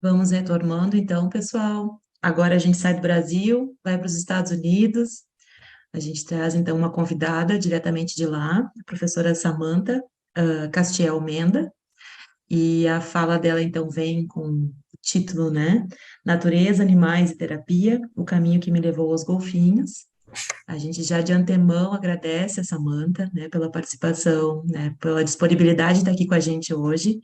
Vamos retomando, então, pessoal. Agora a gente sai do Brasil, vai para os Estados Unidos. A gente traz, então, uma convidada diretamente de lá, a professora Samantha Castiel Menda, e a fala dela, então, vem com o título, né? Natureza, Animais e Terapia, o caminho que me levou aos golfinhos. A gente já de antemão agradece a Samantha, né, pela participação, né, pela disponibilidade de estar aqui com a gente hoje.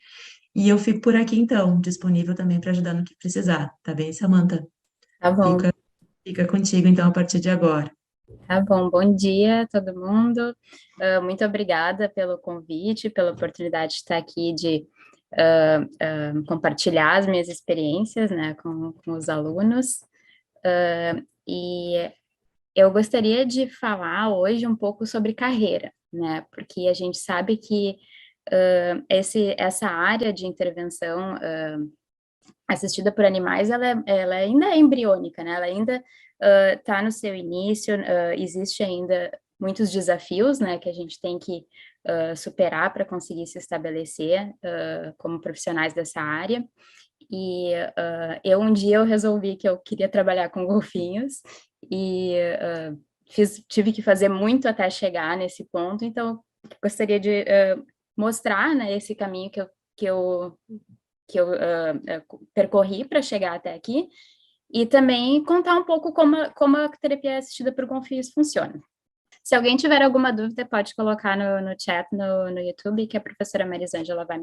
E eu fico por aqui, então, disponível também para ajudar no que precisar, tá bem, Samantha? Tá bom, Fica contigo, então, a partir de agora. tá bom. Bom dia, a todo mundo. Muito obrigada pelo convite, pela oportunidade de estar aqui de compartilhar as minhas experiências, né, com os alunos. E eu gostaria de falar hoje um pouco sobre carreira, né, porque a gente sabe que essa área de intervenção assistida por animais, ela ainda é embriônica, né? Ela ainda está no seu início, existe ainda muitos desafios, né, que a gente tem que superar para conseguir se estabelecer como profissionais dessa área. E um dia eu resolvi que eu queria trabalhar com golfinhos e tive que fazer muito até chegar nesse ponto, então gostaria de mostrar, né, esse caminho que eu percorri para chegar até aqui, e também contar um pouco como a terapia assistida por golfinhos funciona. Se alguém tiver alguma dúvida, pode colocar no chat no YouTube, que a professora Marisângela vai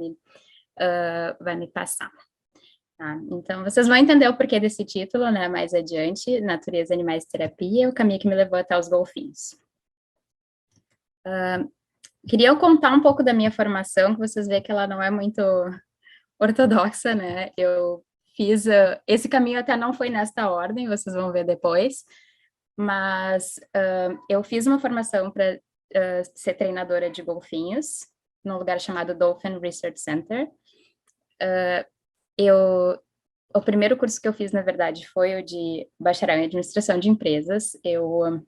me passar. Tá? Então, vocês vão entender o porquê desse título, né, mais adiante, Natureza, Animais e Terapia, o caminho que me levou até os golfinhos. Queria eu contar um pouco da minha formação, que vocês veem que ela não é muito ortodoxa, né? Eu fiz esse caminho até não foi nesta ordem, vocês vão ver depois, mas eu fiz uma formação para ser treinadora de golfinhos num lugar chamado Dolphin Research Center. Eu O primeiro curso que eu fiz, na verdade, foi o de bacharel em administração de empresas. Eu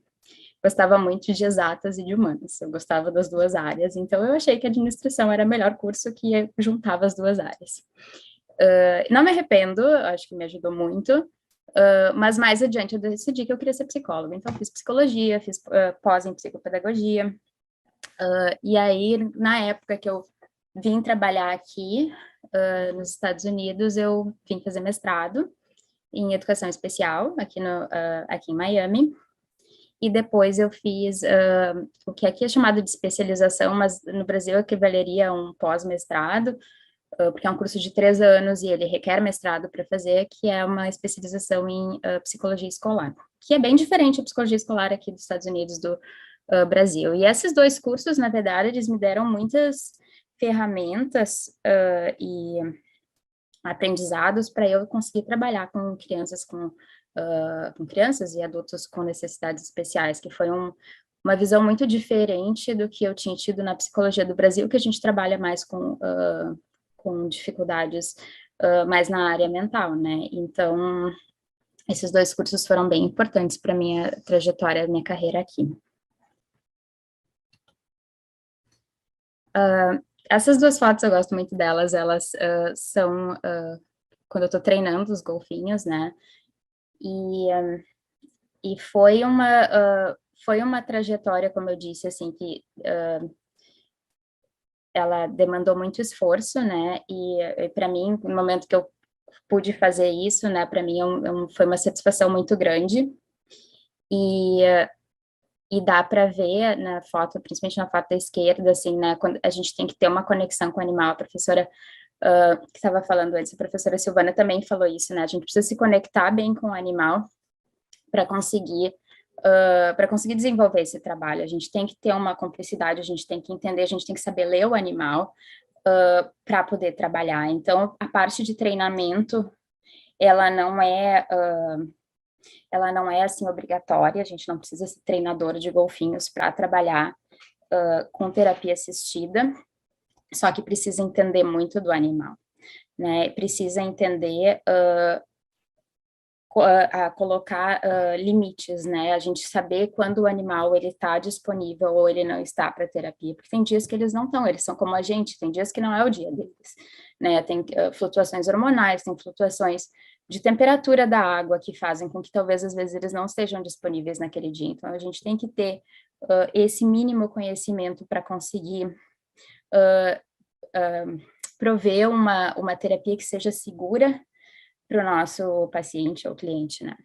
gostava muito de exatas e de humanas. Eu gostava das duas áreas, então eu achei que a administração era o melhor curso que juntava as duas áreas. Não me arrependo, acho que me ajudou muito, mas mais adiante eu decidi que eu queria ser psicóloga. Então, fiz psicologia, fiz pós em psicopedagogia, e aí, na época que eu vim trabalhar aqui, nos Estados Unidos, eu vim fazer mestrado em educação especial, aqui em Miami, e depois eu fiz o que aqui é chamado de especialização, mas no Brasil equivaleria a um pós-mestrado, porque é um curso de 3 anos e ele requer mestrado para fazer, que é uma especialização em psicologia escolar, que é bem diferente da psicologia escolar aqui dos Estados Unidos do Brasil. E esses dois cursos, na verdade, eles me deram muitas ferramentas e aprendizados para eu conseguir trabalhar com crianças e adultos com necessidades especiais, que foi uma visão muito diferente do que eu tinha tido na psicologia do Brasil, que a gente trabalha mais com dificuldades mais na área mental, né? Então, esses dois cursos foram bem importantes para minha trajetória, minha carreira aqui. Essas duas fotos eu gosto muito delas, elas são quando eu estou treinando os golfinhos, né? E, e foi uma trajetória, como eu disse, assim, que ela demandou muito esforço, né? E para mim, no momento que eu pude fazer isso, né, para mim foi uma satisfação muito grande. E, e dá para ver na foto, principalmente na foto da esquerda, assim, né, quando a gente tem que ter uma conexão com o animal. A professora que estava falando antes, a professora Silvana também falou isso, né? A gente precisa se conectar bem com o animal para conseguir desenvolver esse trabalho. A gente tem que ter uma cumplicidade, a gente tem que entender, a gente tem que saber ler o animal para poder trabalhar. Então, a parte de treinamento, ela não é, ela não é assim obrigatória, a gente não precisa ser treinador de golfinhos para trabalhar com terapia assistida, só que precisa entender muito do animal, né? Precisa entender a colocar limites, né? A gente saber quando o animal ele está disponível ou ele não está para terapia, porque tem dias que eles não estão, eles são como a gente, tem dias que não é o dia deles, né? Tem flutuações hormonais, tem flutuações de temperatura da água que fazem com que talvez às vezes eles não estejam disponíveis naquele dia. Então a gente tem que ter esse mínimo conhecimento para conseguir prover uma terapia que seja segura para o nosso paciente ou cliente, né?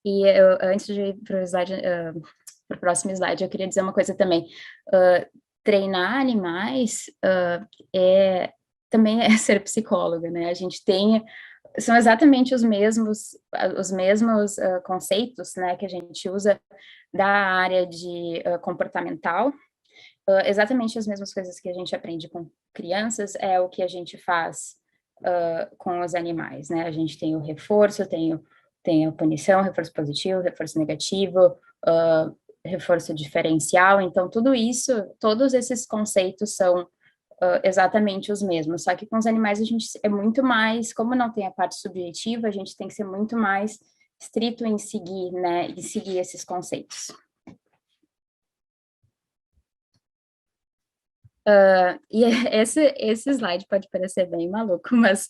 E antes de ir para o próximo slide, eu queria dizer uma coisa também. Treinar animais também é ser psicóloga, né? A gente tem, são exatamente os mesmos conceitos, né, que a gente usa da área de comportamental, exatamente as mesmas coisas que a gente aprende com crianças é o que a gente faz com os animais, né? A gente tem o reforço, tem a punição, reforço positivo, reforço negativo, reforço diferencial. Então, tudo isso, todos esses conceitos são exatamente os mesmos, só que com os animais a gente é muito mais, como não tem a parte subjetiva, a gente tem que ser muito mais estrito em seguir, né, em seguir esses conceitos. E esse slide pode parecer bem maluco, mas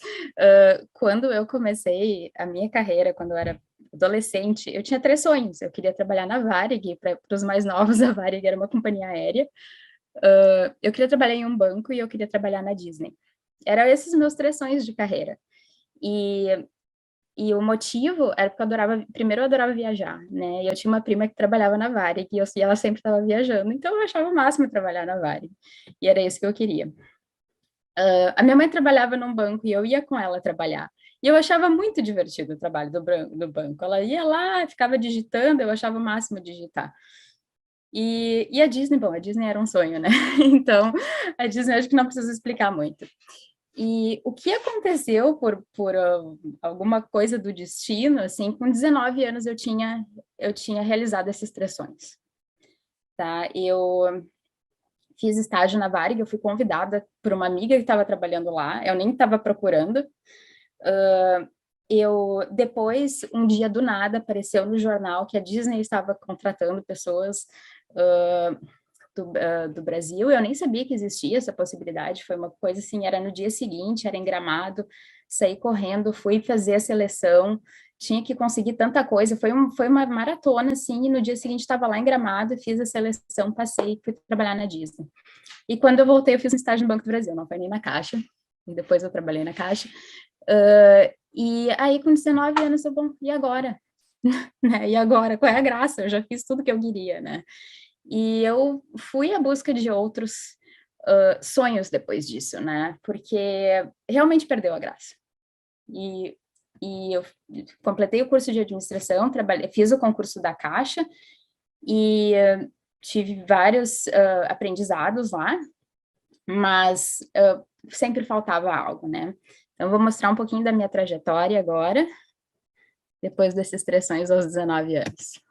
quando eu comecei a minha carreira, quando eu era adolescente, eu tinha 3 sonhos. Eu queria trabalhar na Varig, para os mais novos, a Varig era uma companhia aérea. Eu queria trabalhar em um banco e eu queria trabalhar na Disney. Eram esses meus 3 sonhos de carreira. E o motivo era porque primeiro eu adorava viajar, né? E eu tinha uma prima que trabalhava na Varig e ela sempre estava viajando, então eu achava o máximo trabalhar na Varig. E era isso que eu queria. A minha mãe trabalhava num banco e eu ia com ela trabalhar. E eu achava muito divertido o trabalho do banco. Ela ia lá, ficava digitando, eu achava o máximo digitar. E a Disney, bom, a Disney era um sonho, né? Então, a Disney acho que não preciso explicar muito. E o que aconteceu por alguma coisa do destino, assim, com 19 anos eu tinha realizado esses 3 sonhos, tá? Eu fiz estágio na Varig, eu fui convidada por uma amiga que estava trabalhando lá, eu nem estava procurando. Depois, um dia do nada, apareceu no jornal que a Disney estava contratando pessoas do Brasil, eu nem sabia que existia essa possibilidade, foi uma coisa assim, era no dia seguinte, era em Gramado, saí correndo, fui fazer a seleção, tinha que conseguir tanta coisa, foi uma maratona, assim, e no dia seguinte estava lá em Gramado, fiz a seleção, passei, fui trabalhar na Disney. E quando eu voltei, eu fiz um estágio no Banco do Brasil, não foi nem na Caixa, e depois eu trabalhei na Caixa, e aí com 19 anos, bom, e agora? Né? E agora? Qual é a graça? Eu já fiz tudo que eu queria, né? E eu fui à busca de outros sonhos depois disso, né? Porque realmente perdeu a graça. E eu completei o curso de administração, fiz o concurso da Caixa e tive vários aprendizados lá, mas sempre faltava algo, né? Então, vou mostrar um pouquinho da minha trajetória agora, depois desses 3 sonhos aos 19 anos.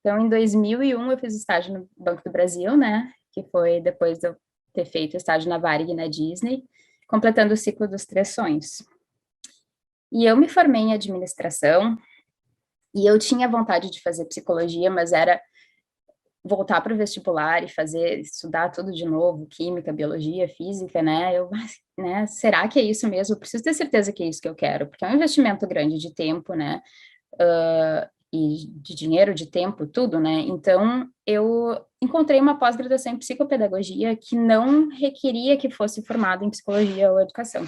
Então, em 2001, eu fiz estágio no Banco do Brasil, né? Que foi depois de eu ter feito estágio na Varig e na Disney, completando o ciclo dos 3 sonhos. E eu me formei em administração, e eu tinha vontade de fazer psicologia, mas era voltar para o vestibular e estudar tudo de novo, química, biologia, física, né? Né? Será que é isso mesmo? Eu preciso ter certeza que é isso que eu quero, porque é um investimento grande de tempo, né? E de dinheiro, de tempo, tudo, né? Então, eu encontrei uma pós-graduação em psicopedagogia que não requeria que fosse formado em psicologia ou educação.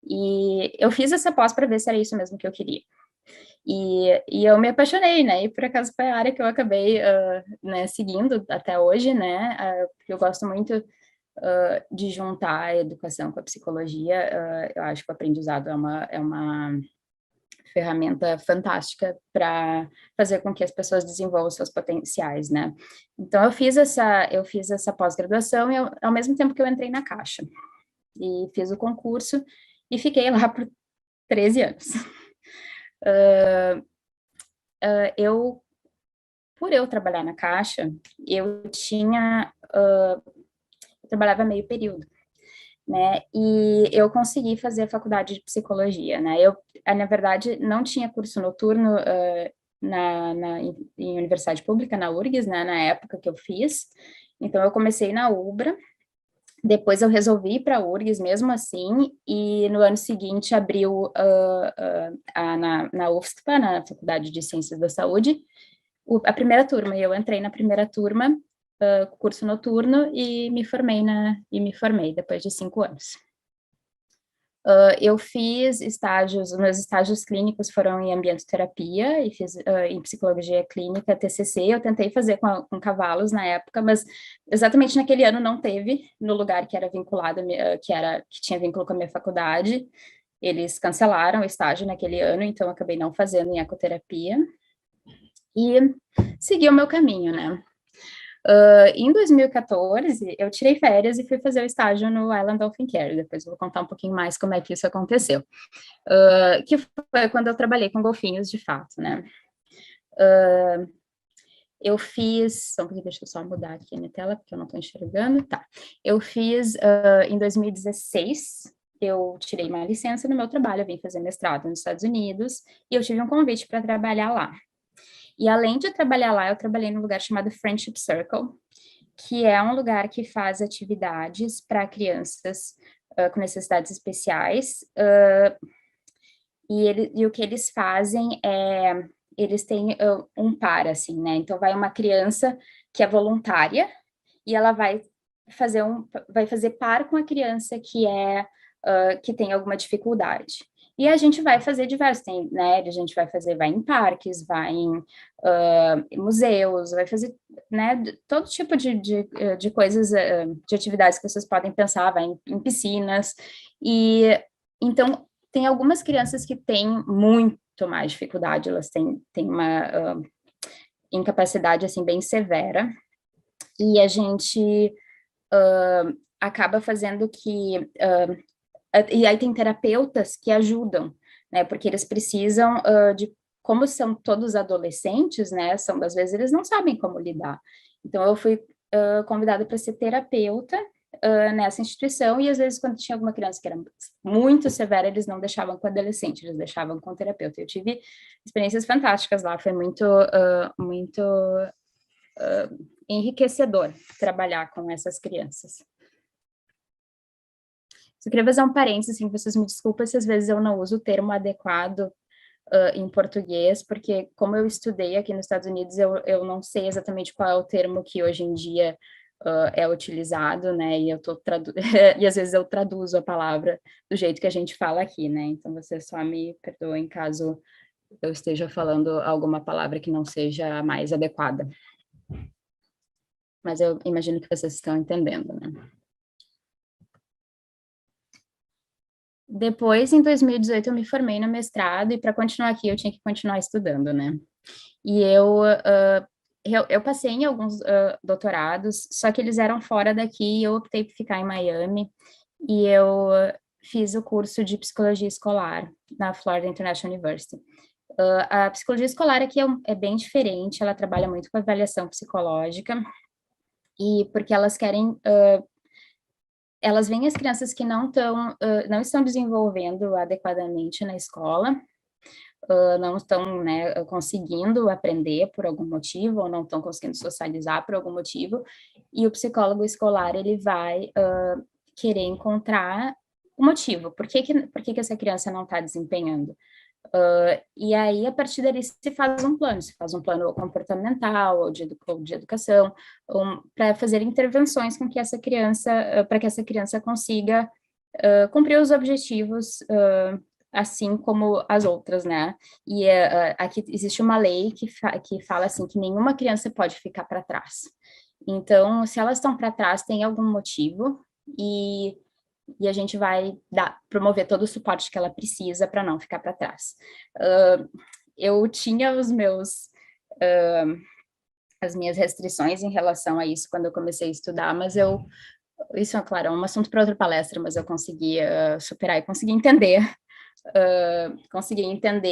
E eu fiz essa pós para ver se era isso mesmo que eu queria. E eu me apaixonei, né? E por acaso foi a área que eu acabei né, seguindo até hoje, né? Porque eu gosto muito de juntar a educação com a psicologia. Eu acho que o aprendizado é uma ferramenta fantástica para fazer com que as pessoas desenvolvam seus potenciais, né? Então, eu fiz essa pós-graduação ao mesmo tempo que eu entrei na Caixa. E fiz o concurso e fiquei lá por 13 anos. Por eu trabalhar na Caixa, eu trabalhava meio período. né, e eu consegui fazer a faculdade de psicologia, né, na verdade, não tinha curso noturno em universidade pública, na URGS, né, na época que eu fiz, então eu comecei na UBRA, depois eu resolvi ir para a URGS mesmo assim, e no ano seguinte abriu na UFSPA, na Faculdade de Ciências da Saúde, a primeira turma, e eu entrei na primeira turma, curso noturno, e me formei depois de 5 anos. Eu fiz estágios, meus estágios clínicos foram em ambientoterapia, e fiz em psicologia clínica, TCC, eu tentei fazer com cavalos na época, mas exatamente naquele ano não teve, no lugar que era vinculado, que tinha vínculo com a minha faculdade, eles cancelaram o estágio naquele ano, então eu acabei não fazendo em ecoterapia, e segui o meu caminho, né? Em 2014, eu tirei férias e fui fazer o estágio no Island Dolphin Care. Depois eu vou contar um pouquinho mais como é que isso aconteceu. Que foi quando eu trabalhei com golfinhos de fato, né? Eu fiz... Deixa eu só mudar aqui a minha tela, porque eu não estou enxergando. Tá. Eu fiz, em 2016, eu tirei uma licença no meu trabalho, eu vim fazer mestrado nos Estados Unidos, e eu tive um convite para trabalhar lá. E além de trabalhar lá, eu trabalhei num lugar chamado Friendship Circle, que é um lugar que faz atividades para crianças com necessidades especiais, e o que eles fazem é, eles têm um par, assim, né, então vai uma criança que é voluntária, e ela vai fazer par com a criança que tem alguma dificuldade. E a gente vai fazer diversos, né, a gente vai em parques, vai em museus, vai fazer, né, todo tipo de coisas, de atividades que vocês podem pensar, vai em piscinas, e então tem algumas crianças que têm muito mais dificuldade, elas têm uma incapacidade, assim, bem severa, e a gente acaba fazendo que... e aí tem terapeutas que ajudam, né, porque eles precisam como são todos adolescentes, né, às vezes eles não sabem como lidar. Então, eu fui convidada para ser terapeuta nessa instituição, e às vezes quando tinha alguma criança que era muito severa, eles não deixavam com adolescente, eles deixavam com o terapeuta. Eu tive experiências fantásticas lá, foi muito enriquecedor trabalhar com essas crianças. Eu queria fazer um parênteses, assim, vocês me desculpem se às vezes eu não uso o termo adequado em português, porque como eu estudei aqui nos Estados Unidos, eu não sei exatamente qual é o termo que hoje em dia é utilizado, né, e e às vezes eu traduzo a palavra do jeito que a gente fala aqui, né, então vocês só me perdoem caso eu esteja falando alguma palavra que não seja a mais adequada. Mas eu imagino que vocês estão entendendo, né. Depois, em 2018, eu me formei no mestrado, e para continuar aqui, eu tinha que continuar estudando, né? E eu passei em alguns doutorados, só que eles eram fora daqui, e eu optei por ficar em Miami, e eu fiz o curso de psicologia escolar na Florida International University. A psicologia escolar aqui é bem diferente, ela trabalha muito com avaliação psicológica, e porque elas querem... elas veem as crianças que não estão desenvolvendo adequadamente na escola, não estão, né, conseguindo aprender por algum motivo, ou não estão conseguindo socializar por algum motivo, e o psicólogo escolar, ele vai querer encontrar o motivo, por que essa criança não está desempenhando. E aí, a partir dali, se faz um plano comportamental, ou de educação, para fazer intervenções com que essa criança, para que essa criança consiga cumprir os objetivos, assim como as outras, né? E aqui existe uma lei que fala assim, que nenhuma criança pode ficar para trás. Então, se elas estão para trás, tem algum motivo, e a gente vai promover todo o suporte que ela precisa para não ficar para trás. Eu tinha as minhas restrições em relação a isso quando eu comecei a estudar, mas isso, claro, é um assunto para outra palestra, mas eu consegui superar e consegui entender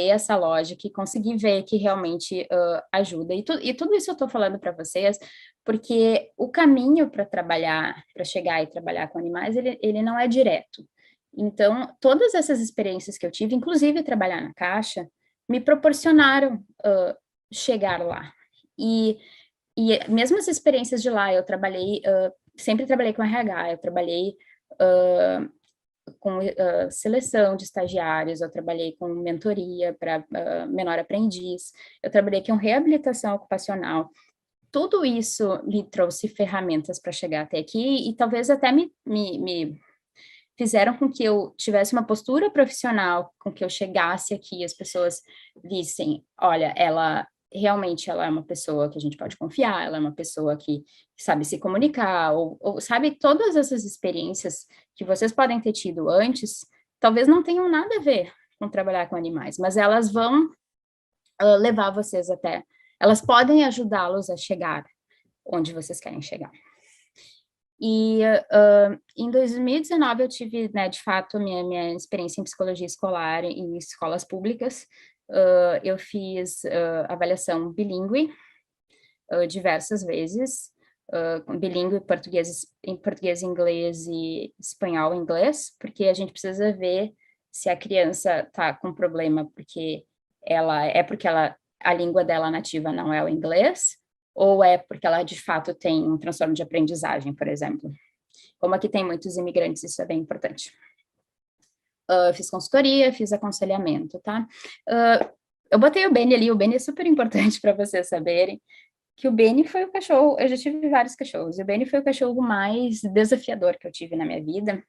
essa lógica e consegui ver que realmente ajuda. E tudo isso eu estou falando para vocês porque o caminho para trabalhar, para chegar e trabalhar com animais, ele não é direto. Então, todas essas experiências que eu tive, inclusive trabalhar na Caixa, me proporcionaram chegar lá. E mesmo as experiências de lá, eu trabalhei, sempre trabalhei com RH, eu trabalhei com seleção de estagiários, eu trabalhei com mentoria para menor aprendiz, eu trabalhei com reabilitação ocupacional. Tudo isso me trouxe ferramentas para chegar até aqui e talvez até me fizeram com que eu tivesse uma postura profissional, com que eu chegasse aqui e as pessoas vissem, olha, ela realmente ela é uma pessoa que a gente pode confiar, ela é uma pessoa que sabe se comunicar, ou sabe, todas essas experiências que vocês podem ter tido antes, talvez não tenham nada a ver com trabalhar com animais, mas elas vão levar vocês até, elas podem ajudá-los a chegar onde vocês querem chegar. E em 2019 eu tive, né, de fato, minha experiência em psicologia escolar em escolas públicas. Eu fiz avaliação bilíngue diversas vezes, bilíngue em português, inglês e espanhol inglês, porque a gente precisa ver se a criança está com problema porque a língua dela nativa não é o inglês, ou é porque ela de fato tem um transtorno de aprendizagem, por exemplo. Como aqui tem muitos imigrantes, isso é bem importante. Fiz consultoria, fiz aconselhamento, tá? Eu botei o Benny ali, o Benny é super importante para vocês saberem, que o Benny foi o cachorro, eu já tive vários cachorros, e o Benny foi o cachorro mais desafiador que eu tive na minha vida,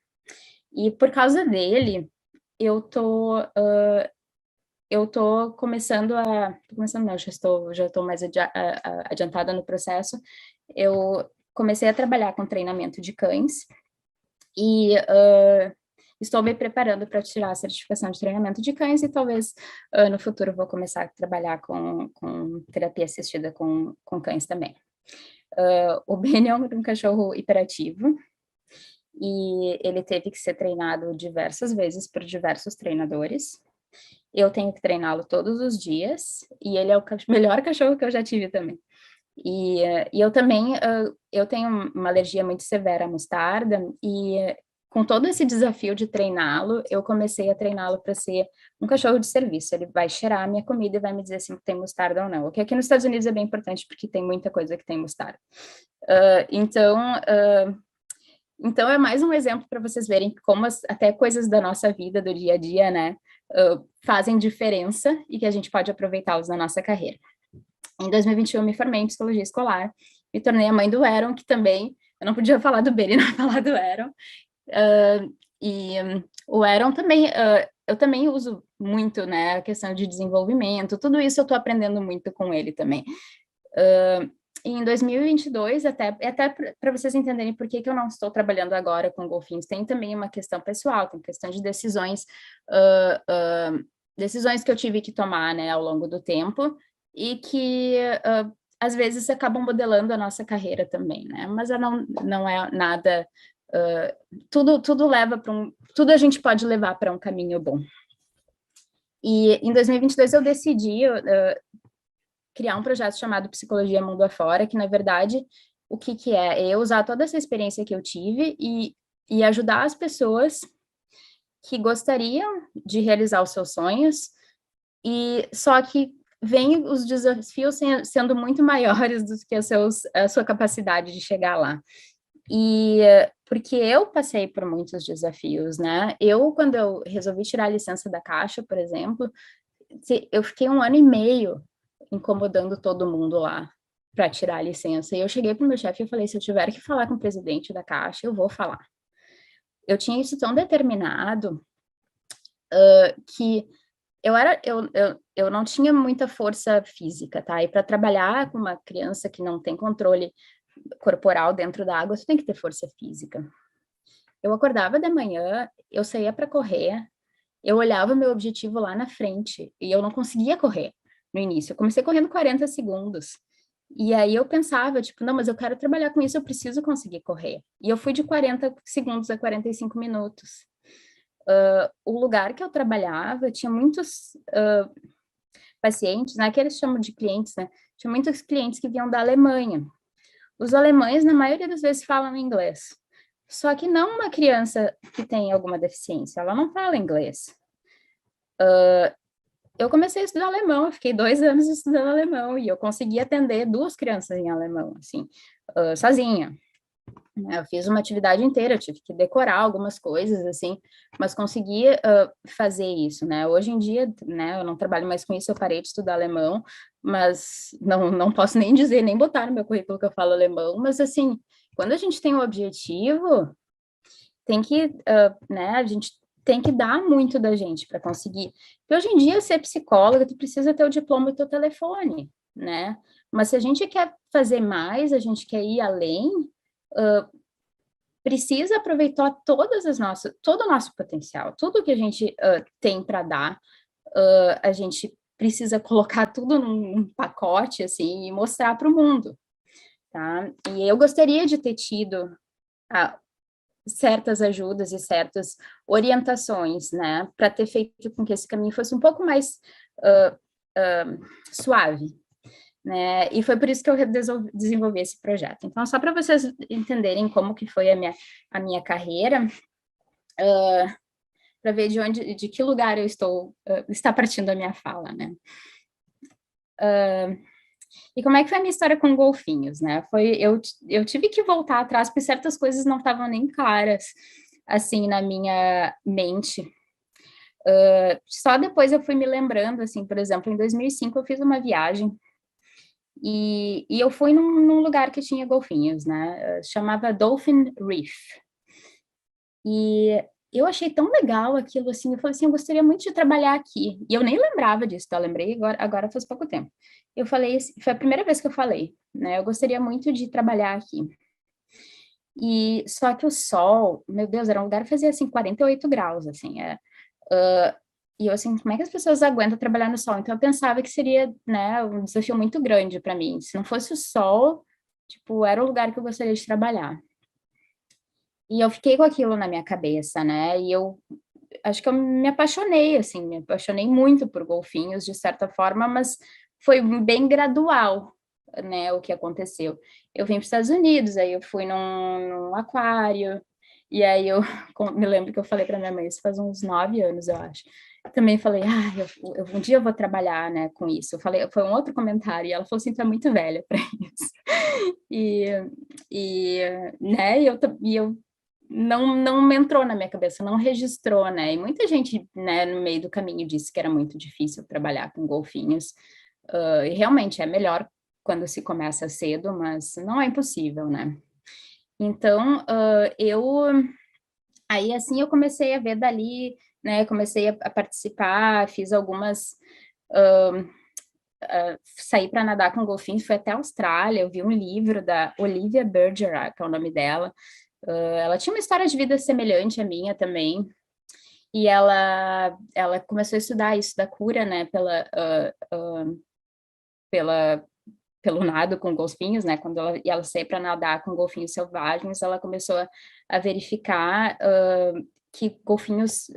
e por causa dele, eu tô começando não, já estou mais adiantada no processo. Eu comecei a trabalhar com treinamento de cães e estou me preparando para tirar a certificação de treinamento de cães e talvez no futuro vou começar a trabalhar com terapia assistida com cães também. O Benny é um cachorro hiperativo e ele teve que ser treinado diversas vezes por diversos treinadores. Eu tenho que treiná-lo todos os dias, e ele é o melhor cachorro que eu já tive também. E eu também, eu tenho uma alergia muito severa à mostarda, e com todo esse desafio de treiná-lo, eu comecei a treiná-lo para ser um cachorro de serviço. Ele vai cheirar a minha comida e vai me dizer se tem mostarda ou não. O que aqui nos Estados Unidos é bem importante, porque tem muita coisa que tem mostarda. Então é mais um exemplo para vocês verem como até coisas da nossa vida, do dia a dia, né, fazem diferença e que a gente pode aproveitá-los na nossa carreira. Em 2021 eu me formei em psicologia escolar, me tornei a mãe do Aaron, que também, eu não podia falar do Benny e não falar do Aaron, o Aaron também, eu também uso muito, né, a questão de desenvolvimento, tudo isso eu estou aprendendo muito com ele também. Em 2022, até para vocês entenderem por que eu não estou trabalhando agora com golfinhos, tem também uma questão pessoal, tem questão de decisões, decisões que eu tive que tomar, né, ao longo do tempo, e que às vezes acabam modelando a nossa carreira também, né, mas não é nada, tudo leva para tudo a gente pode levar para um caminho bom. E em 2022 eu decidi criar um projeto chamado Psicologia Mundo Afora, que, na verdade, o que é? É eu usar toda essa experiência que eu tive e ajudar as pessoas que gostariam de realizar os seus sonhos, e só que vem os desafios sendo muito maiores do que a sua capacidade de chegar lá. E porque eu passei por muitos desafios, né? Quando eu resolvi tirar a licença da Caixa, por exemplo, eu fiquei 1 ano e meio incomodando todo mundo lá para tirar a licença. E eu cheguei para o meu chefe e falei, se eu tiver que falar com o presidente da Caixa, eu vou falar. Eu tinha isso tão determinado que eu não tinha muita força física, tá? E para trabalhar com uma criança que não tem controle corporal dentro da água, você tem que ter força física. Eu acordava de manhã, eu saía para correr, eu olhava o meu objetivo lá na frente e eu não conseguia correr no início. Eu comecei correndo 40 segundos. E aí eu pensava, tipo, não, mas eu quero trabalhar com isso, eu preciso conseguir correr. E eu fui de 40 segundos a 45 minutos. O lugar que eu trabalhava tinha muitos pacientes, né, que eles chamam de clientes, né? Tinha muitos clientes que vinham da Alemanha. Os alemães, na maioria das vezes, falam inglês. Só que não uma criança que tem alguma deficiência, ela não fala inglês. Eu comecei a estudar alemão, eu fiquei 2 anos estudando alemão, e eu consegui atender 2 crianças em alemão, assim, sozinha. Eu fiz uma atividade inteira, eu tive que decorar algumas coisas, assim, mas consegui fazer isso, né? Hoje em dia, né, eu não trabalho mais com isso, eu parei de estudar alemão, mas não posso nem dizer, nem botar no meu currículo que eu falo alemão, mas, assim, quando a gente tem um objetivo, tem que, né, a gente tem que dar muito da gente para conseguir. Porque hoje em dia, ser psicóloga, tu precisa ter o diploma e teu telefone, né? Mas se a gente quer fazer mais, a gente quer ir além, precisa aproveitar todo o nosso potencial, tudo que a gente tem para dar, a gente precisa colocar tudo num pacote, assim, e mostrar para o mundo, tá? E eu gostaria de ter tido certas ajudas e certas orientações, né, para ter feito com que esse caminho fosse um pouco mais suave, né, e foi por isso que eu desenvolvi esse projeto. Então, só para vocês entenderem como que foi a minha carreira, para ver de que lugar eu está partindo a minha fala, né. E como é que foi a minha história com golfinhos, né? Eu tive que voltar atrás, porque certas coisas não estavam nem claras, assim, na minha mente. Só depois eu fui me lembrando, assim, por exemplo, em 2005 eu fiz uma viagem e eu fui num lugar que tinha golfinhos, né? Chamava Dolphin Reef. E eu achei tão legal aquilo, assim, eu falei assim, eu gostaria muito de trabalhar aqui. E eu nem lembrava disso, tá? Eu lembrei agora faz pouco tempo. Eu falei, foi a primeira vez que eu falei, né? Eu gostaria muito de trabalhar aqui. E só que o sol, meu Deus, era um lugar que fazia, assim, 48 graus, assim, e eu, assim, como é que as pessoas aguentam trabalhar no sol? Então, eu pensava que seria, né, um desafio muito grande para mim. Se não fosse o sol, tipo, era o lugar que eu gostaria de trabalhar. E eu fiquei com aquilo na minha cabeça, né? E eu acho que eu me apaixonei, assim, me apaixonei muito por golfinhos, de certa forma, mas foi bem gradual, né, o que aconteceu. Eu vim para os Estados Unidos, aí eu fui num aquário, e aí eu me lembro que eu falei para minha mãe, isso faz uns 9 anos, eu acho. Também falei, um dia eu vou trabalhar, né, com isso. Eu falei, foi um outro comentário, e ela falou assim, tu é muito velha para isso. E, né, e eu não me entrou na minha cabeça, não registrou, né? E muita gente, né, no meio do caminho disse que era muito difícil trabalhar com golfinhos. E realmente é melhor quando se começa cedo, mas não é impossível, né? Então, aí assim eu comecei a ver dali, né? Comecei a participar, fiz algumas. Saí para nadar com golfinhos, fui até a Austrália, eu vi um livro da Olivia Bergerac, que é o nome dela. Ela tinha uma história de vida semelhante à minha também, e ela começou a estudar isso da cura, né, pela, pelo nado com golfinhos, né, quando ela saiu para nadar com golfinhos selvagens, ela começou a verificar que golfinhos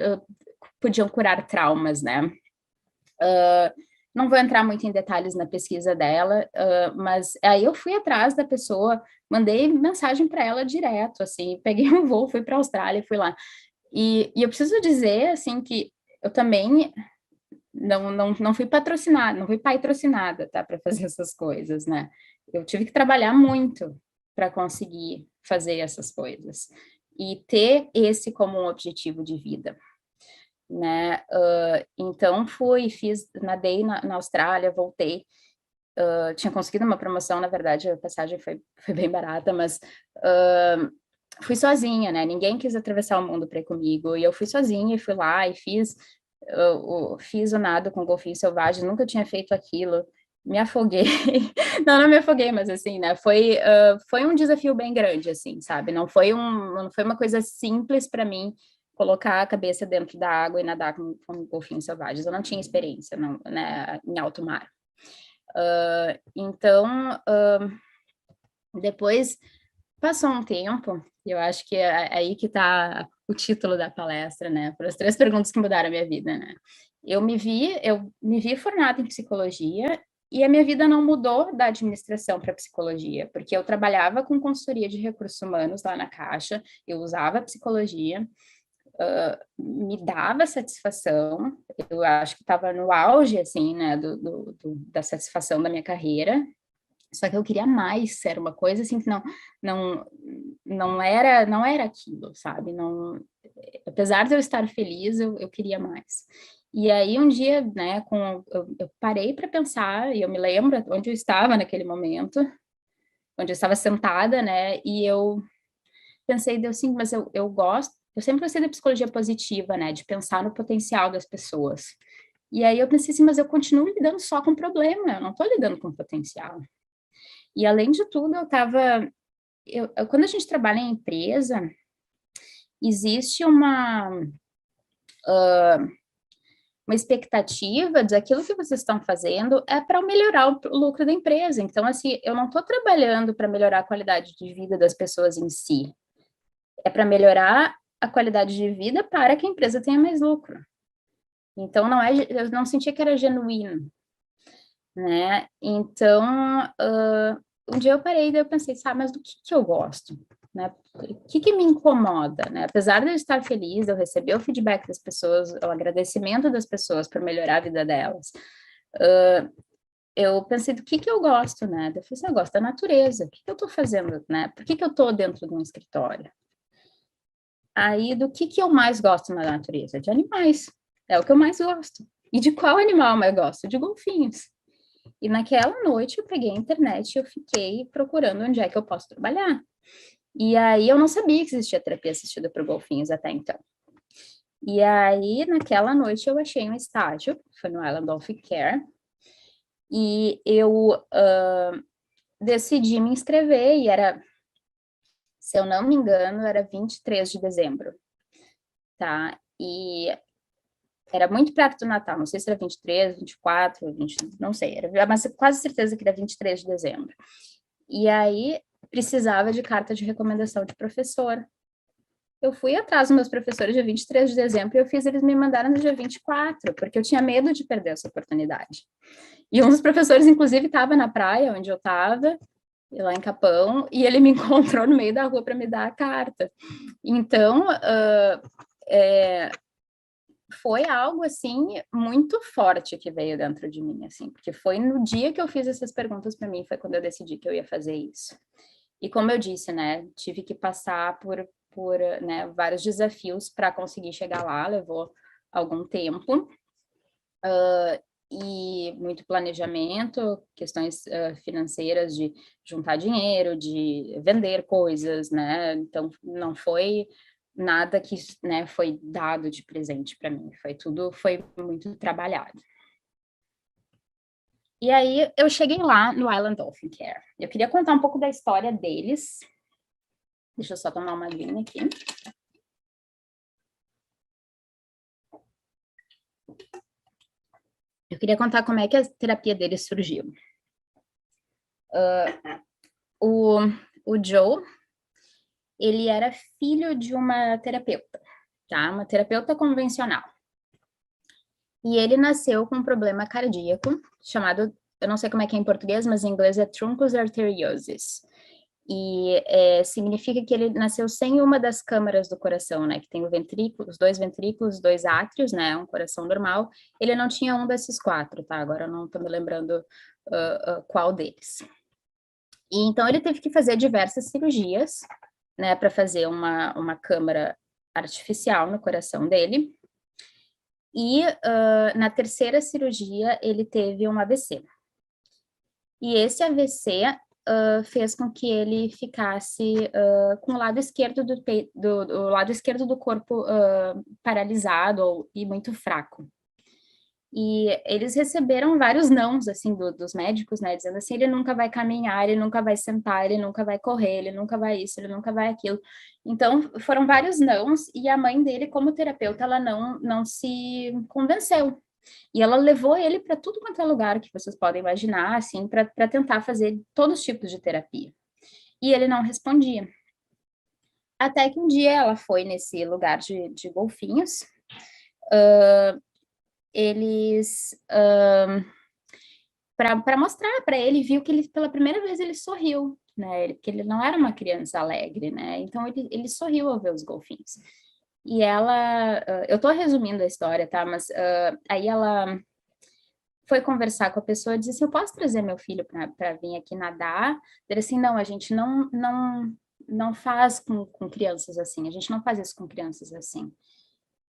podiam curar traumas, né. Não vou entrar muito em detalhes na pesquisa dela, mas aí eu fui atrás da pessoa, mandei mensagem para ela direto, assim, peguei um voo, fui para a Austrália, fui lá. E eu preciso dizer, assim, que eu também não fui patrocinada, não fui patrocinada, tá, para fazer essas coisas, né? Eu tive que trabalhar muito para conseguir fazer essas coisas e ter esse como um objetivo de vida, né? Então nadei na Austrália, voltei, tinha conseguido uma promoção, na verdade, a passagem foi bem barata, mas fui sozinha, né? Ninguém quis atravessar o mundo para ir comigo, e eu fui sozinha e fui lá e fiz o nado com golfinhos selvagens, nunca tinha feito aquilo, me afoguei, não me afoguei, mas assim, né, foi um desafio bem grande, assim, sabe, não foi uma coisa simples para mim colocar a cabeça dentro da água e nadar com golfinhos selvagens, eu não tinha experiência, não, né, em alto mar. Então, depois passou um tempo, eu acho que é aí que está o título da palestra, né? Para as 3 perguntas que mudaram a minha vida, né? Eu me vi formada em psicologia E a minha vida não mudou da administração para psicologia, porque eu trabalhava com consultoria de recursos humanos lá na Caixa, eu usava psicologia, me dava satisfação, eu acho que estava no auge, assim, né, da satisfação da minha carreira, só que eu queria mais, era uma coisa assim que não, não era aquilo, sabe? Não, apesar de eu estar feliz, eu queria mais. E aí um dia, né, eu parei para pensar, e eu me lembro onde eu estava naquele momento, onde eu estava sentada, né, e eu pensei, deu assim, mas eu gosto, eu sempre gostei da psicologia positiva, né, de pensar no potencial das pessoas. E aí eu pensei assim, mas eu continuo lidando só com problema, eu não estou lidando com potencial. E além de tudo, quando a gente trabalha em empresa, existe uma expectativa de aquilo que vocês estão fazendo é para melhorar o lucro da empresa. Então, assim, eu não estou trabalhando para melhorar a qualidade de vida das pessoas em si, é para melhorar a qualidade de vida para que a empresa tenha mais lucro. Então, eu não sentia que era genuíno, né? Então, um dia eu parei e eu pensei, sabe, mas do que eu gosto? Né? O que me incomoda, né? Apesar de eu estar feliz, eu receber o feedback das pessoas, o agradecimento das pessoas para melhorar a vida delas, eu pensei do que eu gosto, né? Eu falei assim, eu gosto da natureza, o que eu estou fazendo, né? Por que eu estou dentro de um escritório? Aí, do que eu mais gosto na natureza? De animais, é o que eu mais gosto. E de qual animal eu mais gosto? De golfinhos. E naquela noite eu peguei a internet e eu fiquei procurando onde é que eu posso trabalhar. E aí eu não sabia que existia terapia assistida por golfinhos até então. E aí, naquela noite, eu achei um estágio, foi no Island Dolphin Care, e eu decidi me inscrever, e era, se eu não me engano, era 23 de dezembro, tá? E era muito perto do Natal, não sei se era 23, 24, 20, não sei, mas quase certeza que era 23 de dezembro. E aí, precisava de carta de recomendação de professor. Eu fui atrás dos meus professores dia 23 de dezembro e eles me mandaram no dia 24, porque eu tinha medo de perder essa oportunidade. E um dos professores, inclusive, estava na praia onde eu estava, lá em Capão, e ele me encontrou no meio da rua para me dar a carta. Então, foi algo, assim, muito forte que veio dentro de mim, assim, porque foi no dia que eu fiz essas perguntas para mim, foi quando eu decidi que eu ia fazer isso. E como eu disse, né, tive que passar por né, vários desafios para conseguir chegar lá, levou algum tempo, e muito planejamento, questões financeiras de juntar dinheiro, de vender coisas, né, então não foi nada que, né, foi dado de presente para mim, foi muito trabalhado. E aí eu cheguei lá no Island Dolphin Care. Eu queria contar um pouco da história deles. Deixa eu só tomar uma aguinha aqui. Eu queria contar como é que a terapia deles surgiu. O Joe, ele era filho de uma terapeuta, tá? Uma terapeuta convencional. E ele nasceu com um problema cardíaco chamado, eu não sei como é que é em português, mas em inglês é truncus arteriosus. E significa que ele nasceu sem uma das câmaras do coração, né, que tem o ventrículo, os dois ventrículos, os dois átrios, né, um coração normal, ele não tinha um desses quatro, tá, agora eu não tô me lembrando qual deles. E então ele teve que fazer diversas cirurgias, né, para fazer uma câmara artificial no coração dele, e na terceira cirurgia ele teve um AVC. E esse AVC fez com que ele ficasse com o lado esquerdo do lado esquerdo do corpo paralisado e muito fraco. E eles receberam vários nãos, assim, dos médicos, né, dizendo assim, ele nunca vai caminhar, ele nunca vai sentar, ele nunca vai correr, ele nunca vai isso, ele nunca vai aquilo. Então, foram vários nãos, e a mãe dele, como terapeuta, ela não se convenceu. E ela levou ele para tudo quanto é lugar que vocês podem imaginar, assim, para tentar fazer todos os tipos de terapia. E ele não respondia. Até que um dia ela foi nesse lugar de golfinhos, eles para mostrar para ele, viu que ele, pela primeira vez, ele sorriu, né? Que ele não era uma criança alegre, né? Então, ele sorriu ao ver os golfinhos. E ela, eu tô resumindo a história, tá? Mas aí ela foi conversar com a pessoa e disse assim, eu posso trazer meu filho para vir aqui nadar? Ele assim, não, a gente não faz com crianças assim, a gente não faz isso com crianças assim.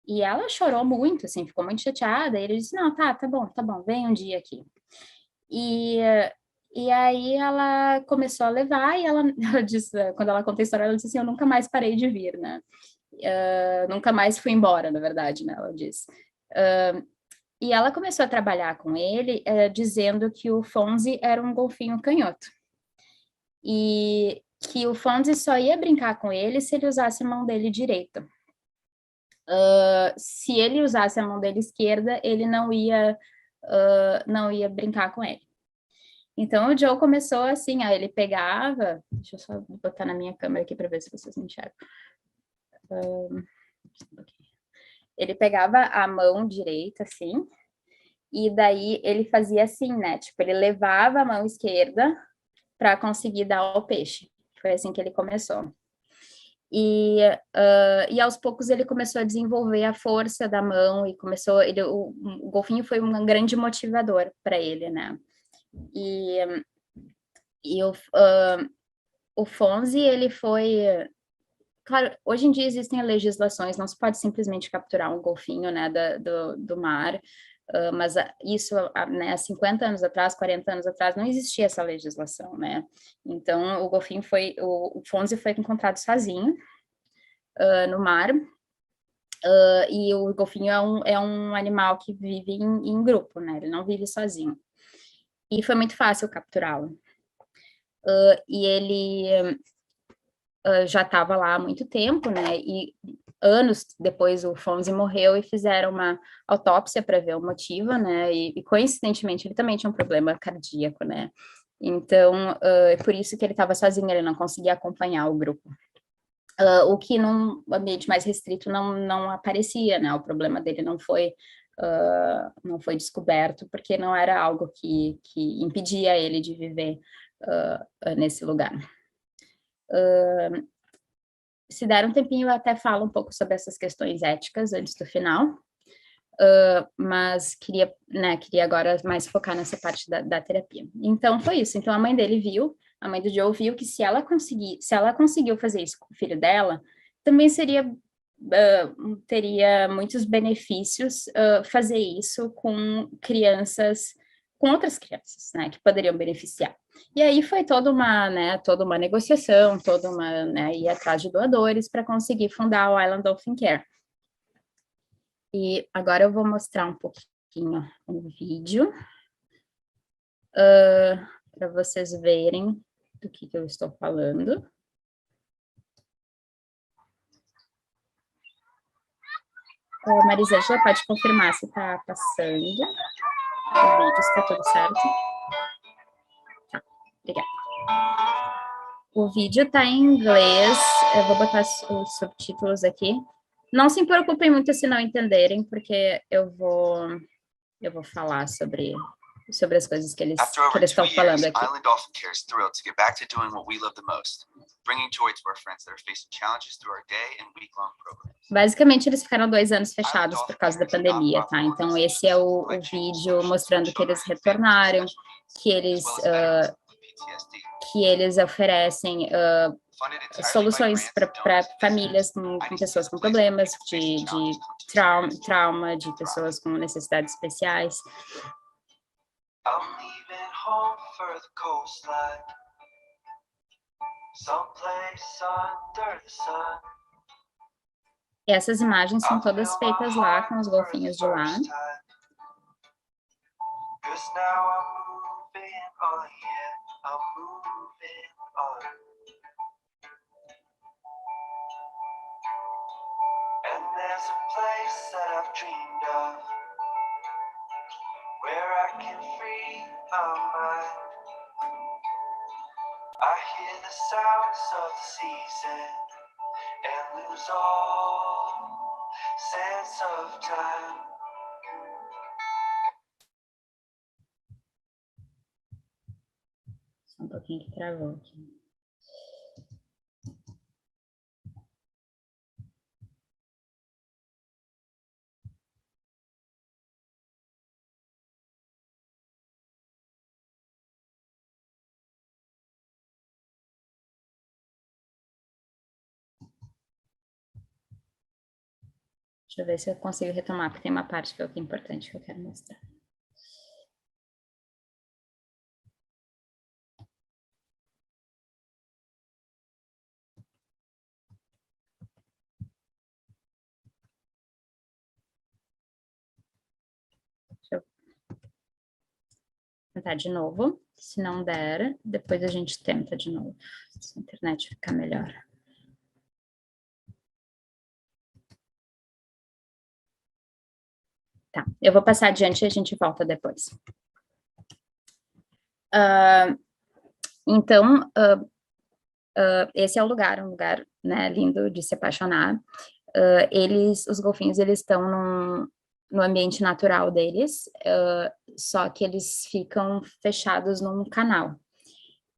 E ela chorou muito, assim, ficou muito chateada, e ele disse, não, tá bom, vem um dia aqui. E, e aí ela começou a levar, e ela disse, quando ela conta a história, ela disse assim, eu nunca mais parei de vir, né? Nunca mais fui embora, na verdade, né? Ela disse. E ela começou a trabalhar com ele, dizendo que o Fonzie era um golfinho canhoto. E que o Fonzie só ia brincar com ele se ele usasse a mão dele direita. Se ele usasse a mão dele esquerda, ele não ia brincar com ele. Então, o Joe começou assim, ele pegava... Deixa eu só botar na minha câmera aqui para ver se vocês me enxergam. Ele pegava a mão direita, assim, e daí ele fazia assim, né? Tipo, ele levava a mão esquerda para conseguir dar ao peixe. Foi assim que ele começou. E aos poucos ele começou a desenvolver a força da mão e começou... o golfinho foi um grande motivador para ele, né? E o Fonzie, ele foi... Claro, hoje em dia existem legislações, não se pode simplesmente capturar um golfinho, né, do mar, mas isso, né, há 50 anos atrás, 40 anos atrás, não existia essa legislação, né? Então, o Fonzie foi encontrado sozinho no mar, e o golfinho é um animal que vive em grupo, né? Ele não vive sozinho. E foi muito fácil capturá-lo. E ele já estava lá há muito tempo, né? E anos depois o Fonzie morreu e fizeram uma autópsia para ver o motivo, né? E coincidentemente ele também tinha um problema cardíaco, né? Então, é por isso que ele estava sozinho, ele não conseguia acompanhar o grupo. O que num ambiente mais restrito não aparecia, né? O problema dele não foi descoberto, porque não era algo que impedia ele de viver nesse lugar. Se der um tempinho, eu até falo um pouco sobre essas questões éticas antes do final, mas queria agora mais focar nessa parte da terapia. Então, foi isso. Então, a mãe do Joe viu que se ela conseguiu fazer isso com o filho dela, também teria muitos benefícios fazer isso com outras crianças, né, que poderiam beneficiar. E aí foi toda uma negociação, ir atrás de doadores para conseguir fundar o Island Dolphin Care. E agora eu vou mostrar um pouquinho um vídeo para vocês verem do que eu estou falando. Marisângela, pode confirmar se está passando o vídeo, se está tudo certo. Tá, obrigada. O vídeo está em inglês, eu vou botar os subtítulos aqui. Não se preocupem muito se não entenderem, porque eu vou falar sobre as coisas que eles estão falando aqui. Island Dolphin Care is thrilled to get back to doing what we love the most, bringing joy to our friends that are facing challenges through our day and week-long programs. Basicamente, eles ficaram 2 anos fechados por causa da pandemia, tá? Então, esse é o vídeo mostrando que eles retornaram, que eles oferecem soluções para famílias com pessoas com problemas de trauma, de pessoas com necessidades especiais. I'm leaving home for the coastline, someplace under the sun. Essas imagens são todas feitas lá com os golfinhos de lá. And there's a place that I've dreamed of, where I can free my mind. I hear the sounds of the season and lose all sense of time. pouquinho que travou aqui. Deixa eu ver se eu consigo retomar, porque tem uma parte que é importante que eu quero mostrar. Deixa eu tentar de novo. Se não der, depois a gente tenta de novo. Se a internet ficar melhor. Tá, eu vou passar adiante e a gente volta depois. Então, esse é o lugar, um lugar, né, lindo de se apaixonar. Os golfinhos, eles estão no ambiente natural deles, só que eles ficam fechados num canal.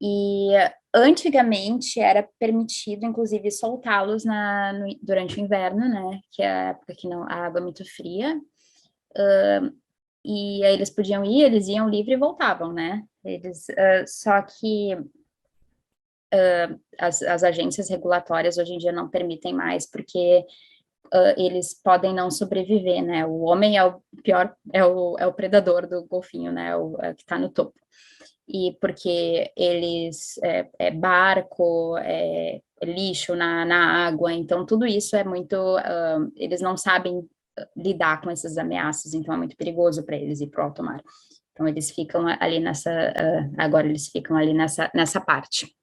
E antigamente era permitido, inclusive, soltá-los durante o inverno, né, que é a época que a água é muito fria, e aí eles podiam ir, eles iam livre e voltavam, né, só que as agências regulatórias hoje em dia não permitem mais, porque eles podem não sobreviver, né? O homem é o pior, é o predador do golfinho, né? É que está no topo. E porque eles barco, lixo na água, então tudo isso é muito. Eles não sabem lidar com essas ameaças, então é muito perigoso para eles ir para o alto mar. Então eles ficam ali agora eles ficam ali nessa parte.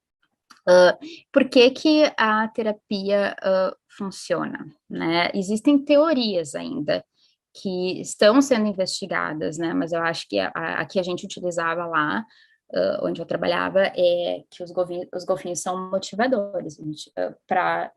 Por que que a terapia funciona, né? Existem teorias ainda que estão sendo investigadas, né? Mas eu acho que a que a gente utilizava lá, onde eu trabalhava, é que os golfinhos são motivadores para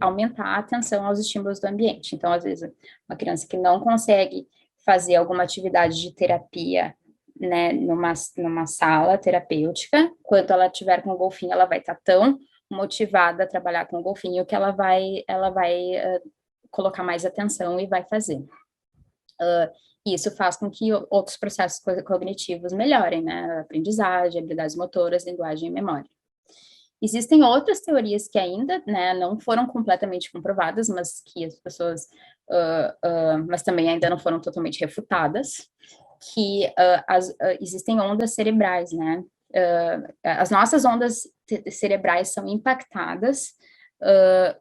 aumentar a atenção aos estímulos do ambiente. Então, às vezes, uma criança que não consegue fazer alguma atividade de terapia, né, numa sala terapêutica, quando ela tiver com o golfinho, ela vai estar tão motivada a trabalhar com o golfinho que ela vai colocar mais atenção e vai fazer. Isso faz com que outros processos cognitivos melhorem, né, aprendizagem, habilidades motoras, linguagem e memória. Existem outras teorias que ainda, né, não foram completamente comprovadas, mas que as pessoas, mas também ainda não foram totalmente refutadas, que existem ondas cerebrais, né? As nossas ondas cerebrais são impactadas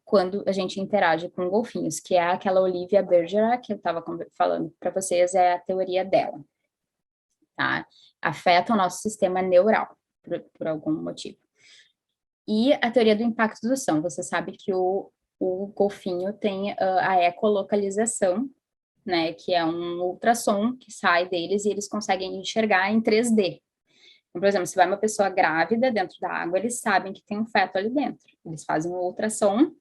quando a gente interage com golfinhos, que é aquela Olivia Bergerac, que eu estava falando para vocês, é a teoria dela, tá? Afeta o nosso sistema neural, por algum motivo. E a teoria do impacto do som, você sabe que o golfinho tem a ecolocalização, né, que é um ultrassom que sai deles e eles conseguem enxergar em 3D. Então, por exemplo, se vai uma pessoa grávida dentro da água, eles sabem que tem um feto ali dentro. Eles fazem um ultrassom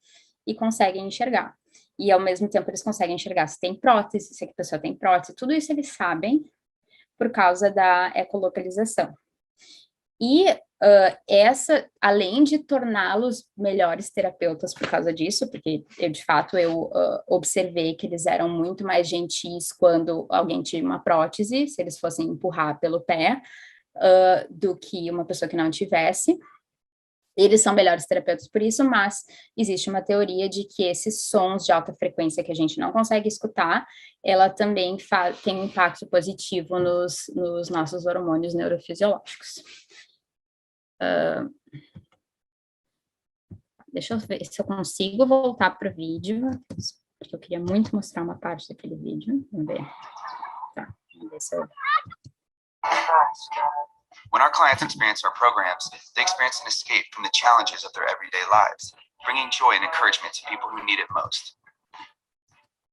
e conseguem enxergar. E, ao mesmo tempo, eles conseguem enxergar se tem prótese, se a pessoa tem prótese. Tudo isso eles sabem por causa da ecolocalização. E além de torná-los melhores terapeutas por causa disso, porque de fato eu observei que eles eram muito mais gentis quando alguém tinha uma prótese, se eles fossem empurrar pelo pé, do que uma pessoa que não tivesse. Eles são melhores terapeutas por isso, mas existe uma teoria de que esses sons de alta frequência que a gente não consegue escutar, ela também tem um impacto positivo nos nossos hormônios neurofisiológicos. Deixa eu ver se eu consigo voltar para o vídeo, porque eu queria muito mostrar uma parte daquele vídeo. Vamos ver. Tá, vamos ver se eu... When our clients experience our programs, they experience an escape from the challenges of their everyday lives, bringing joy and encouragement to people who need it most.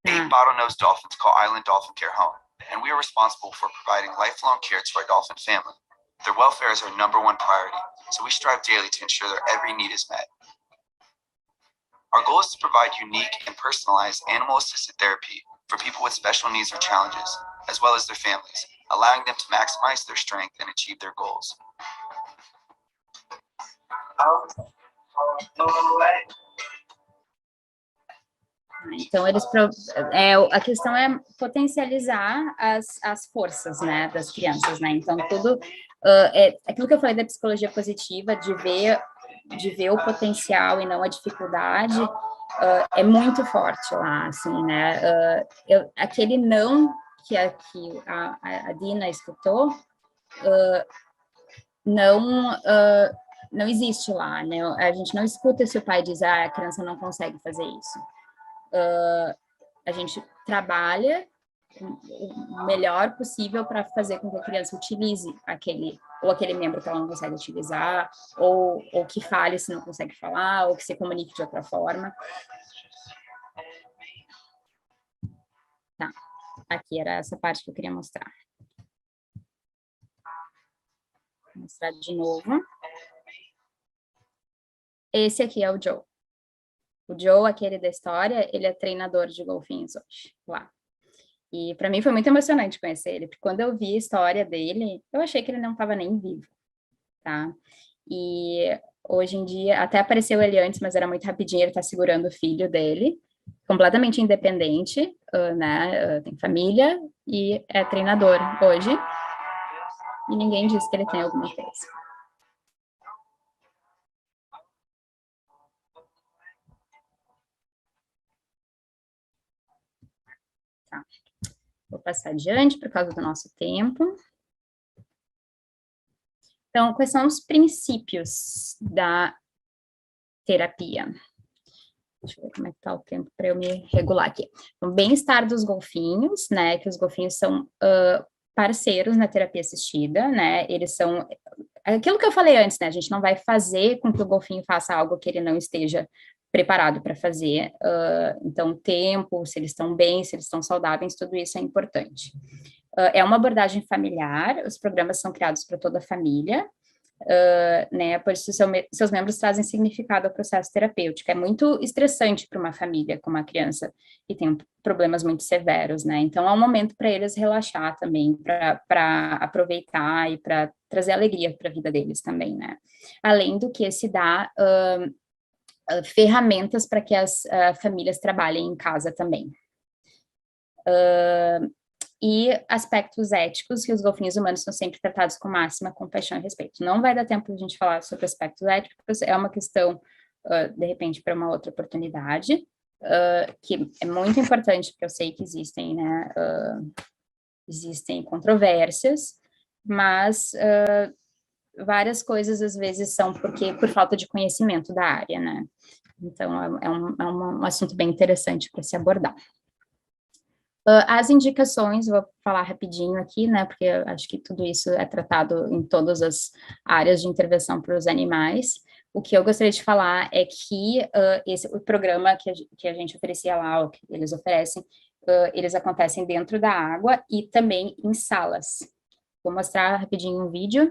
8 bottlenose dolphins call Island Dolphin Care home, and we are responsible for providing lifelong care to our dolphin family. Their welfare is our #1 priority, so we strive daily to ensure their every need is met. Our goal is to provide unique and personalized animal-assisted therapy for people with special needs or challenges, as well as their families, allowing them to maximize their strength and achieve their goals. Então, a questão é potencializar as forças, né, das crianças, né? Então, tudo aquilo que eu falei da psicologia positiva, de ver o potencial e não a dificuldade, é muito forte lá, assim, né? Aquele não que a Dina escutou, não existe lá, né? A gente não escuta se o pai diz, a criança não consegue fazer isso. A gente trabalha o melhor possível para fazer com que a criança utilize aquele membro que ela não consegue utilizar, ou que fale se não consegue falar, ou que se comunique de outra forma. Tá, aqui era essa parte que eu queria mostrar. Vou mostrar de novo. Esse aqui é o Joe. O Joe, aquele da história, ele é treinador de golfinhos hoje, lá. E para mim foi muito emocionante conhecer ele, porque quando eu vi a história dele, eu achei que ele não estava nem vivo, tá? E hoje em dia, até apareceu ele antes, mas era muito rapidinho, ele tá segurando o filho dele, completamente independente, né? Tem família e é treinador hoje. E ninguém diz que ele tem alguma coisa. Tá. Vou passar adiante por causa do nosso tempo. Então, quais são os princípios da terapia? Deixa eu ver como é que tá o tempo para eu me regular aqui. O bem-estar dos golfinhos, né? Que os golfinhos são parceiros na terapia assistida, né? Eles são aquilo que eu falei antes, né? A gente não vai fazer com que o golfinho faça algo que ele não esteja preparado para fazer. Então, tempo, se eles estão bem, se eles estão saudáveis, tudo isso é importante. É uma abordagem familiar, os programas são criados para toda a família, né, por isso seus membros trazem significado ao processo terapêutico. É muito estressante para uma família com uma criança que tem problemas muito severos, né, então é um momento para eles relaxar também, para aproveitar e para trazer alegria para a vida deles também, né, além do que se dá ferramentas para que as famílias trabalhem em casa também. E aspectos éticos, que os golfinhos humanos são sempre tratados com máxima compaixão e respeito. Não vai dar tempo de a gente falar sobre aspectos éticos, é uma questão, de repente, para uma outra oportunidade, que é muito importante, porque eu sei que existem, né, existem controvérsias, mas várias coisas, às vezes, são por falta de conhecimento da área, né? Então, é um assunto bem interessante para se abordar. As indicações, vou falar rapidinho aqui, né, porque eu acho que tudo isso é tratado em todas as áreas de intervenção para os animais. O que eu gostaria de falar é que o programa que a gente oferecia lá, o que eles oferecem, eles acontecem dentro da água e também em salas. Vou mostrar rapidinho um vídeo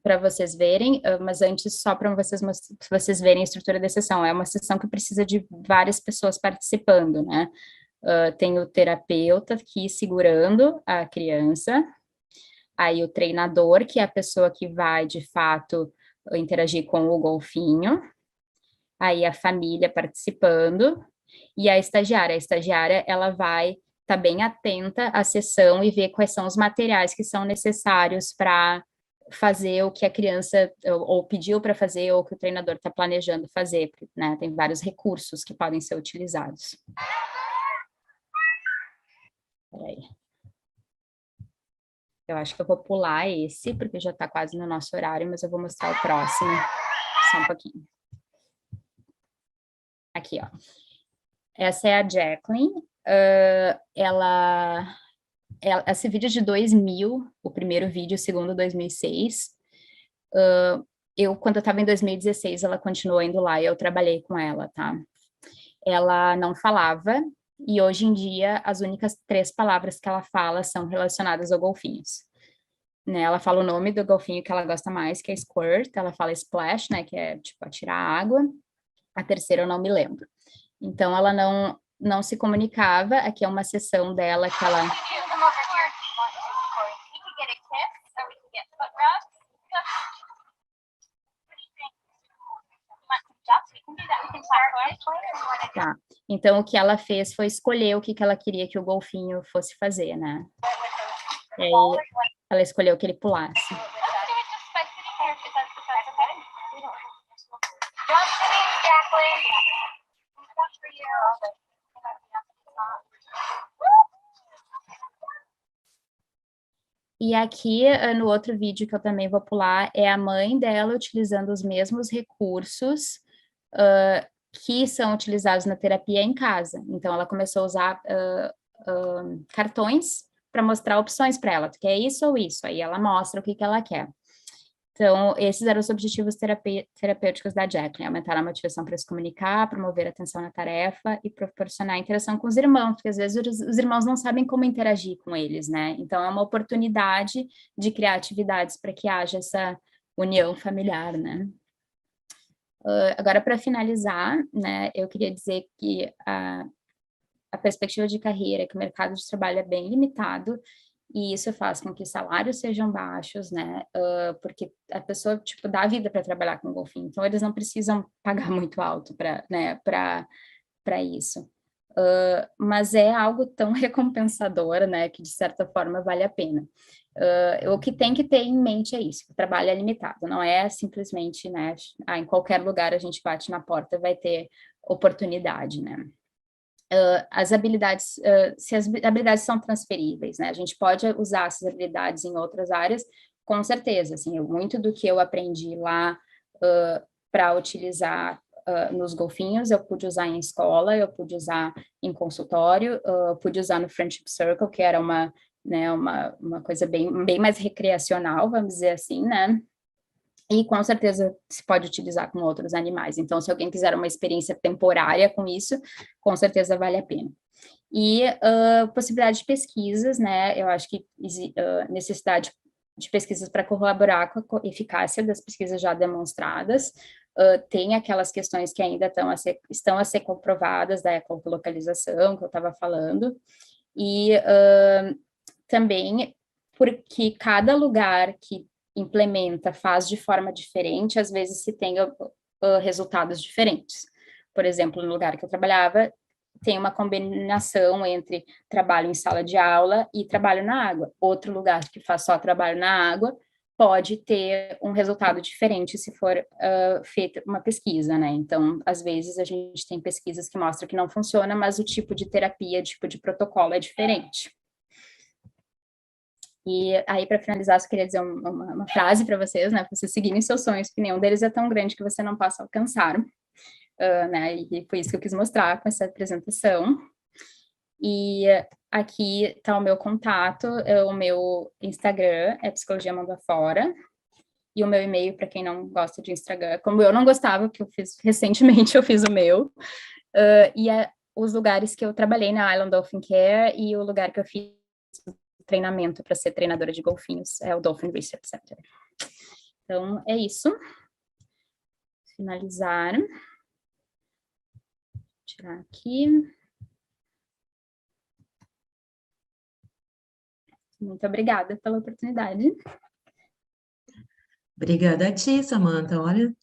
para vocês verem, mas antes só para vocês verem a estrutura da sessão. É uma sessão que precisa de várias pessoas participando, né? Tem o terapeuta aqui segurando a criança, aí o treinador, que é a pessoa que vai, de fato, interagir com o golfinho, aí a família participando, e a estagiária. A estagiária, ela vai estar bem atenta à sessão e ver quais são os materiais que são necessários para fazer o que a criança ou pediu para fazer ou que o treinador está planejando fazer, né? Tem vários recursos que podem ser utilizados. Peraí. Eu acho que eu vou pular esse, porque já está quase no nosso horário, mas eu vou mostrar o próximo, só um pouquinho. Aqui, ó. Essa é a Jacqueline. Esse vídeo é de 2000, o primeiro vídeo, o segundo 2006. Quando eu estava em 2016, ela continuou indo lá e eu trabalhei com ela, tá? Ela não falava, e hoje em dia as únicas 3 palavras que ela fala são relacionadas a golfinhos. Né, ela fala o nome do golfinho que ela gosta mais, que é Squirt, ela fala Splash, né, que é tipo atirar água. A terceira eu não me lembro. Então ela não se comunicava. Aqui é uma sessão dela que ela Tá. Então, o que ela fez foi escolher o que ela queria que o golfinho fosse fazer, né? E aí, ela escolheu que ele pulasse. E aqui, no outro vídeo que eu também vou pular, é a mãe dela utilizando os mesmos recursos que são utilizados na terapia em casa. Então, ela começou a usar cartões para mostrar opções para ela. Tu quer isso ou isso? Aí ela mostra o que ela quer. Então, esses eram os objetivos terapêuticos da Jacqueline: aumentar a motivação para se comunicar, promover a atenção na tarefa e proporcionar interação com os irmãos, porque às vezes os irmãos não sabem como interagir com eles, né? Então, é uma oportunidade de criar atividades para que haja essa união familiar, né? Agora, para finalizar, né, eu queria dizer que a perspectiva de carreira, que o mercado de trabalho é bem limitado, e isso faz com que salários sejam baixos, né, porque a pessoa, tipo, dá vida para trabalhar com golfinho, então eles não precisam pagar muito alto para isso. Mas é algo tão recompensador, né, que de certa forma vale a pena. O que tem que ter em mente é isso: que o trabalho é limitado, não é simplesmente, né, em qualquer lugar a gente bate na porta vai ter oportunidade, né. As habilidades, se as habilidades são transferíveis, né, a gente pode usar essas habilidades em outras áreas, com certeza, assim, muito do que eu aprendi lá para utilizar nos golfinhos, eu pude usar em escola, eu pude usar em consultório, eu pude usar no Friendship Circle, que era uma coisa bem mais recreacional, vamos dizer assim, né, e com certeza se pode utilizar com outros animais. Então, se alguém quiser uma experiência temporária com isso, com certeza vale a pena. E possibilidade de pesquisas, né, eu acho que necessidade de pesquisas para corroborar com a eficácia das pesquisas já demonstradas. Tem aquelas questões que ainda estão a ser comprovadas da ecolocalização, que eu estava falando, e também porque cada lugar que implementa, faz de forma diferente, às vezes se tem resultados diferentes. Por exemplo, no lugar que eu trabalhava, tem uma combinação entre trabalho em sala de aula e trabalho na água. Outro lugar que faz só trabalho na água pode ter um resultado diferente se for feita uma pesquisa, né? Então, às vezes, a gente tem pesquisas que mostram que não funciona, mas o tipo de terapia, tipo de protocolo é diferente. E aí, para finalizar, só queria dizer uma frase para vocês, né? Para vocês seguirem seus sonhos, que nenhum deles é tão grande que você não possa alcançar, né? E foi isso que eu quis mostrar com essa apresentação. E aqui está o meu contato, o meu Instagram é Psicologia Mundo Afora, e o meu e-mail, para quem não gosta de Instagram, como eu não gostava, que eu fiz recentemente, eu fiz o meu, e os lugares que eu trabalhei na Island Dolphin Care, e o lugar que eu fiz treinamento para ser treinadora de golfinhos é o Dolphin Research Center. Então, é isso. Finalizar. Vou tirar aqui. Muito obrigada pela oportunidade. Obrigada a ti, Samantha. Olha,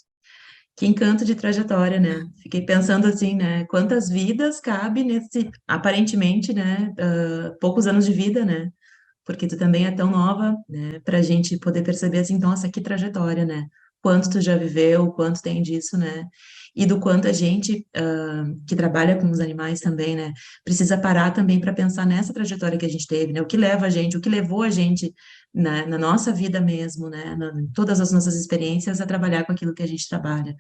que encanto de trajetória, né? Fiquei pensando assim, né? Quantas vidas cabe nesse, aparentemente, né? Poucos anos de vida, né? Porque tu também é tão nova, né? Para a gente poder perceber assim, nossa, que trajetória, né? Quanto tu já viveu, quanto tem disso, né? E do quanto a gente que trabalha com os animais também, né? Precisa parar também para pensar nessa trajetória que a gente teve, né? O que leva a gente, o que levou a gente na nossa vida mesmo, né? Em todas as nossas experiências a trabalhar com aquilo que a gente trabalha,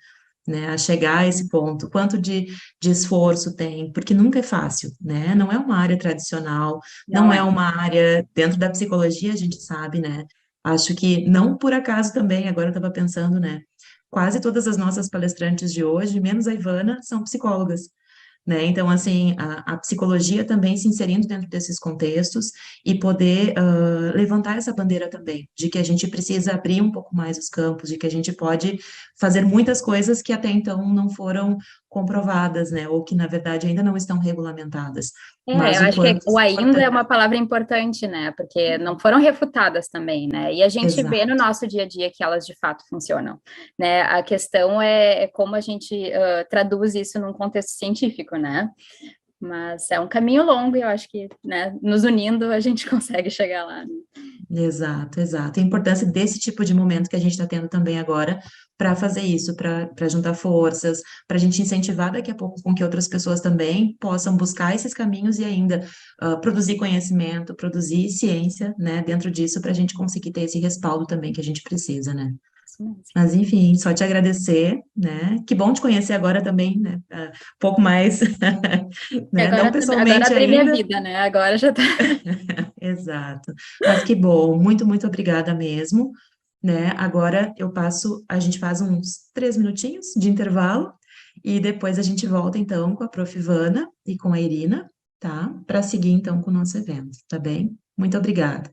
né? A chegar a esse ponto, quanto de esforço tem, porque nunca é fácil, né? Não é uma área tradicional, não é uma área dentro da psicologia, a gente sabe, né? Acho que não por acaso também, agora eu estava pensando, né? Quase todas as nossas palestrantes de hoje, menos a Ivana, são psicólogas, né? Então, assim, a psicologia também se inserindo dentro desses contextos e poder levantar essa bandeira também, de que a gente precisa abrir um pouco mais os campos, de que a gente pode fazer muitas coisas que até então não foram comprovadas, né, ou que, na verdade, ainda não estão regulamentadas. Eu Mas o acho que quanto o é ainda é importante. uma palavra importante, né? Porque não foram refutadas também, né? E a gente vê no Exato. nosso dia a dia que elas de fato funcionam, né? A questão é como a gente traduz isso num contexto científico, né? Mas é um caminho longo e eu acho que, né, nos unindo a gente consegue chegar lá, né? Exato, exato. A importância desse tipo de momento que a gente está tendo também agora para fazer isso, para juntar forças, para a gente incentivar daqui a pouco com que outras pessoas também possam buscar esses caminhos e ainda produzir conhecimento, produzir ciência, né, dentro disso, para a gente conseguir ter esse respaldo também que a gente precisa, né? Isso mesmo. Mas, enfim, só te agradecer, né? Que bom te conhecer agora também, né? Pouco mais, E né? Não agora pessoalmente abri minha ainda. vida, né? Agora já tá. Exato. Mas que bom, muito, muito obrigada mesmo, né? Agora a gente faz uns 3 minutinhos de intervalo e depois a gente volta então com a Prof. Ivana e com a Irina, tá? Para seguir então com o nosso evento, tá bem? Muito obrigada.